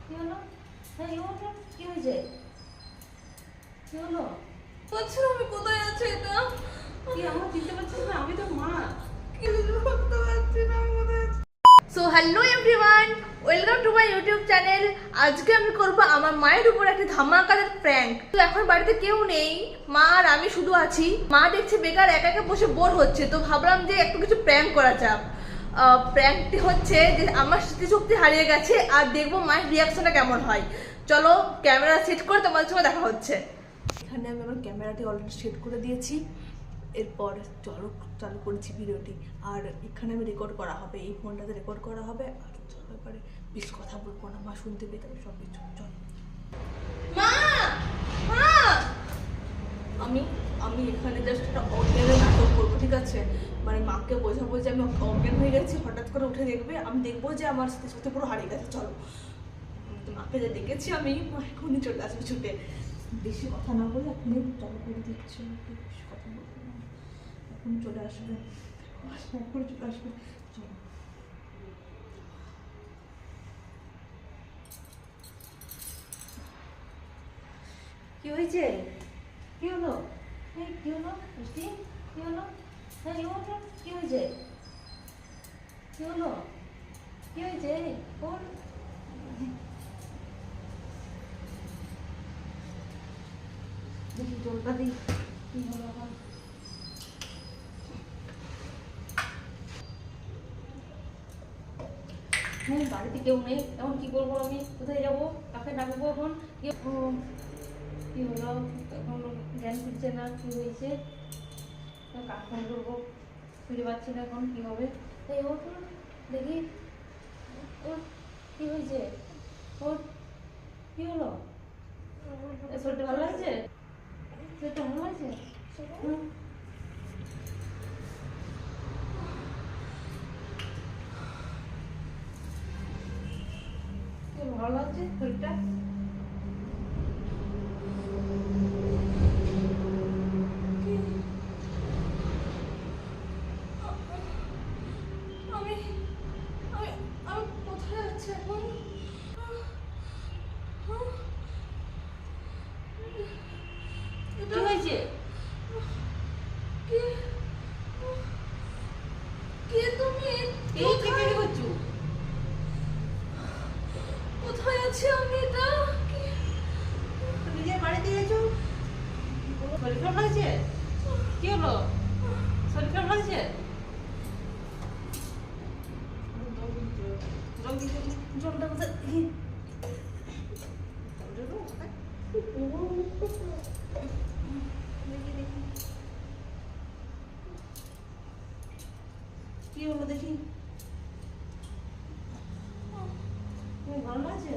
কি হলো? হ্যাঁ, কি হয়েছে? কি হলো? পাচ্ছি না আমি কোথায় আছে এটা। কি আমার চিনতে পারছিস না? আমি তো মা। কিছু করতে পারছি না আমি কোথায় আছি। So hello everyone, welcome to my YouTube channel. আজকে আমি করব আমার মায়ের উপর একটা ধামাকাদার প্র্যাঙ্ক। তো এখন বাড়িতে কেউ নেই, মা আর আমি শুধু আছি। মা দেখছে বেকার একা একা বসে বোর হচ্ছে, তো ভাবলাম যে একটু কিছু প্র্যাঙ্ক করা যাক। প্র্যাঙ্কটি হচ্ছে যে আমার স্মৃতিশক্তি হারিয়ে গেছে, আর দেখবো মায়ের রিয়াকশনটা কেমন হয়। চলো ক্যামেরা সেট করে তোমাদের সঙ্গে দেখা হচ্ছে। এখানে আমি আমার ক্যামেরাটি অলরেডি সেট করে দিয়েছি। এরপর চালু করেছি ভিডিওটি, আর এখানে আমি রেকর্ড করা হবে, এই ফোনটাতে রেকর্ড করা হবে। আর ব্যাপারে বেশ কথা বলবো না, মা শুনতে পেয়ে যাবে সব কিছু। চল মা, মা, আমি আমি এখানে জাস্ট একটা অজ্ঞানের নাটক করবো, ঠিক আছে? মানে মাকে বোঝাবো যে আমি অজ্ঞান হয়ে গেছি, হঠাৎ করে উঠে দেখবে, আমি দেখবো যে আমার স্মৃতিশক্তি পুরো হারিয়ে গেছে। চলো, তো মাকে যা দেখেছি আমি, মা এখনই চলে আসবে ছুটে। বেশি কথা না বলে এখনই চালু করে দিচ্ছি, বেশি কথা বলবো না, এখন চলে আসবে, এখন চলে আসবে। চলো, কি হয়েছে? কি হলো? হ্যাঁ, কি হলো মিষ্টি? কি হলো? হ্যাঁ, কি হয়েছে? কি হলো? কি হয়েছে? ওর দেখি জলটা দিই। কি হলো আবার? হ্যাঁ, বাড়িতে কেউ নেই, এখন কি করবো আমি? কোথায় যাবো? কাকে ডাকবো এখন? কি হলো? এখন জ্ঞান ফিরছে না, কি হয়েছে? কাক ফোন করবো, ফিরে পাচ্ছি না, এখন কি হবে? এই ওর দেখি, ওর কি হয়েছে? ওর কি হলো? শরীরটা ভালো লাগছে? শরীরটা ভালো লাগছে? ভালো লাগছে শরীরটা? আমি আমি আমি কোথায় আছি এখন? কি হয়েছে? কে কে তুমি? এই কেটে করছো? কোথায় আছি আমি? এটা কি? নিজের বাড়িতে গেছো? শরীর খারাপ লাগছে? কি হলো? শরীর খারাপ লাগছে? জল দিতে, জলটা কোথায়? কি হলো দেখি? তুমি ভালো লাগছে?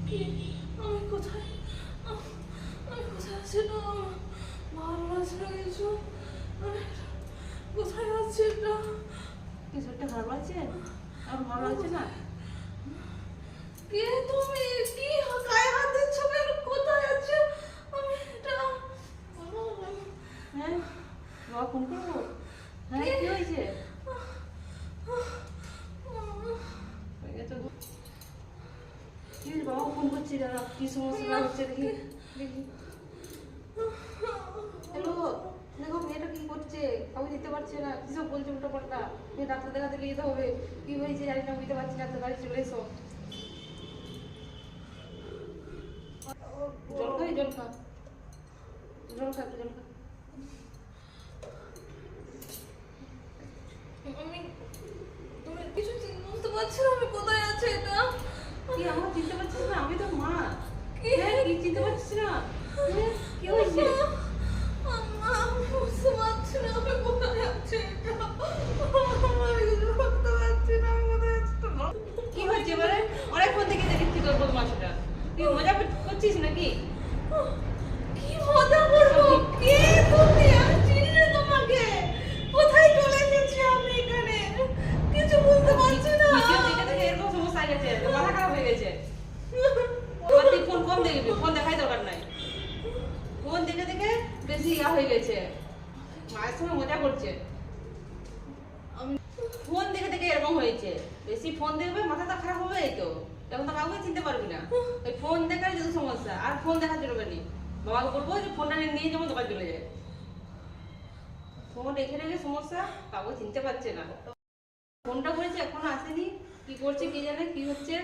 কি? আমি কোথায়? আমি কোথায় আছি? না ভালো লাগছে না কিছু। আমি কোথায় আছি? এটা কি শরীরটা খারাপ লাগছে? আর ভালো লাগছে না? কে তুমি? কি গায়ে হাত দিচ্ছ কেন? কোথায় আছো? আমি এটা হ্যাঁ, বাবা ফোন করবো? হ্যাঁ, কি হয়েছে? কি বাবা ফোন করছি, দাদা কি সমস্যা হচ্ছে দেখি। দেখি, হ্যালো, দেখো মেয়েটা কি করছে, আমি দিতে পারছি না, কিসব বলছে উল্টো পাল্টা। মেয়ে ডাক্তার দেখাতে নিয়ে যেতে হবে, কি হয়েছে জানি না, বুঝতে পারছি না, তো বাড়ি চলে এসো। জল খাই, জল খা, জল খা, জল খা। আমি তুমি কিছু বুঝতে পারছি না আমি কোথায় আছি। এটা কি আমার চিনতে পারছিস না? আমি তো মা। কি? হ্যাঁ, কি চিনতে পারছিস না? হ্যাঁ, কি হয়েছে? আমি বুঝতে পারছি না আমি কোথায় আছি। এটা আমি কিছু করতে পারছি না আমি কোথায় আছি। কি হয়েছে এবারে? অনেকক্ষণ থেকে দেখছি তোর বদমাশটা। তুই মজা করছিস নাকি? কি মজা করবো? কে তুমি? আমি চিনি না তোমাকে। কোথায় চলে এসেছি আমি এখানে? কিছু বুঝতে পারছি না। ভিডিও দেখে দেখে এরকম সমস্যা হয়ে গেছে, তোর মাথা খারাপ হয়ে গেছে। এবার তুই ফোন কম দেখবি, ফোন দেখাই দরকার নাই। ফোন দেখে দেখে বেশি ইয়া হয়ে গেছে। মায়ের মায়ের সঙ্গে মজা করছে। আমি ফোন দেখে দেখে এরকম হয়েছে, বেশি ফোন দেখবে মাথাটা খারাপ হবে। এই তো তখন তো কাউকে চিনতে পারবি না। ওই ফোন দেখার যদি সমস্যা, আর ফোন দেখা চলবে না। বাবাকে বলবো যে ফোনটা নিয়ে যাবো, দোকান চলে যায়। ফোন রেখে রেখে সমস্যা, কাউকে চিনতে পারছে না। ফোনটা করেছে এখনো আসেনি, কি করছে কি জানে, কি হচ্ছে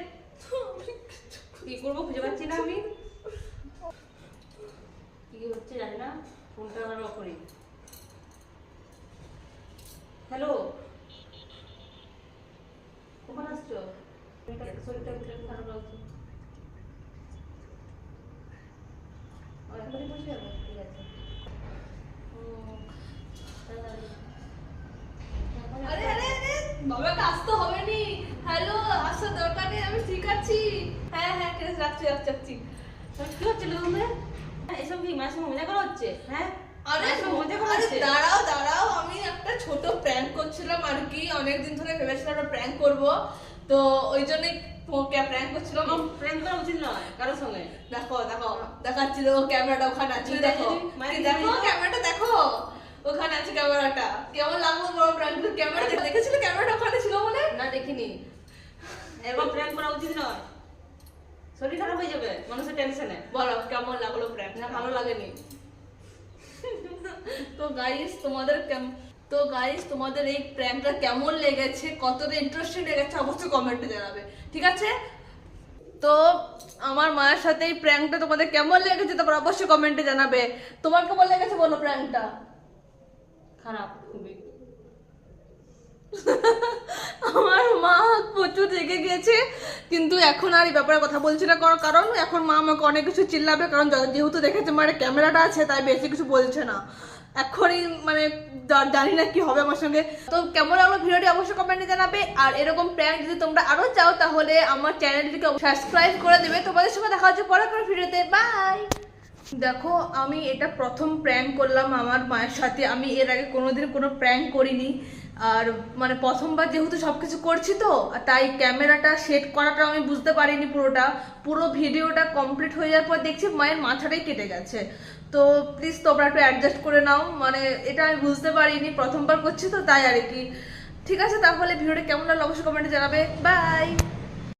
কি করবো খুঁজে পাচ্ছি না আমি, কি হচ্ছে জানি না। ফোনটা আবার অফ করি। হ্যালো, কখন আসছো? শরীরটা খারাপ লাগছে। এখনই বসে যাবো, ঠিক আছে। আরে আরে আরে বাবাকে আসতে হবে নি। হ্যালো, আসার দরকার নেই, আমি ঠিক আছি। হ্যাঁ হ্যাঁ ঠিক আছে, রাখছি রাখছি রাখছি। কি হচ্ছিল তোমরা? এসব কি মায়ের সঙ্গে মজা করা হচ্ছে? হ্যাঁ, আরে মায়ের সঙ্গে মজা করা আরে হচ্ছে। দাঁড়াও দাঁড়াও, আমি একটা ছোট প্র্যাঙ্ক করছিলাম আর কি। অনেকদিন ধরে ভেবেছিলাম একটা প্র্যাঙ্ক করব, তো ওই জন্যই তোমাকে প্র্যাঙ্ক করছিলাম। প্রেম করা উচিত নয় কারোর সঙ্গে। দেখো দেখো দেখাচ্ছিল ক্যামেরাটা ওখানে আছে, তুমি দেখো দেখো, মায়ের দেখো দিদি। ক্যামেরাটা দেখো, ওখানে আছে ক্যামেরাটা। কেমন লাগলো বড় প্র্যাঙ্ক? ক্যামেরা দেখেছিলে ক্যামেরাটা ওখানে ছিল বলে? না দেখিনি। এরকম প্রেম করা উচিত নয়, শরীর খারাপ হয়ে যাবে মানুষের টেনশনে। বলো কেমন লাগলো প্র্যাঙ্ক? না ভালো লাগেনি। তো গাইস তোমাদের এই প্র্যাঙ্কটা কেমন লেগেছে, কতটা ইন্টারেস্টিং লেগেছে অবশ্যই কমেন্টে জানাবে, ঠিক আছে? তো আমার মায়ের সাথে এই প্র্যাঙ্কটা তোমাদের কেমন লেগেছে তোমরা অবশ্যই কমেন্টে জানাবে। তোমার কেমন লেগেছে বলো প্র্যাঙ্কটা? খারাপ খুবই। আমার মা প্রচুর রেগে গেছে, কিন্তু এখন আর এই ব্যাপারে কথা বলছি না, কারণ এখন মা আমাকে অনেক কিছু চিল্লাবে, কারণ যেহেতু দেখেছে মানে ক্যামেরাটা আছে, তাই বেশি কিছু বলছে না এখনই। মানে জানি না কি হবে আমার সঙ্গে। তো কেমন লাগলো ভিডিওটি অবশ্যই কমেন্টে জানাবে। আর এরকম প্র্যাঙ্ক যদি তোমরা আরো চাও তাহলে আমার চ্যানেলটিকে সাবস্ক্রাইব করে দেবে। তোমাদের সঙ্গে দেখা হচ্ছে পরে কোনো ভিডিওতে। বাই। দেখো আমি এটা প্রথম প্র্যাঙ্ক করলাম আমার মায়ের সাথে, আমি এর আগে কোনোদিন কোনো প্র্যাঙ্ক করিনি। আর মানে প্রথমবার যেহেতু সবকিছু করছি, তো তাই ক্যামেরাটা সেট করাটা আমি বুঝতে পারিনি পুরো ভিডিওটা কমপ্লিট হয়ে যাওয়ার পর দেখছি মায়ের মাথাটাই কেটে গেছে। তো প্লিজ তোমরা একটু অ্যাডজাস্ট করে নাও, মানে এটা আমি বুঝতে পারিনি, প্রথমবার করছি তো তাই আর কি। ঠিক আছে, তাহলে ভিডিওটা কেমন লাগলো অবশ্যই কমেন্টে জানাবে। বাই।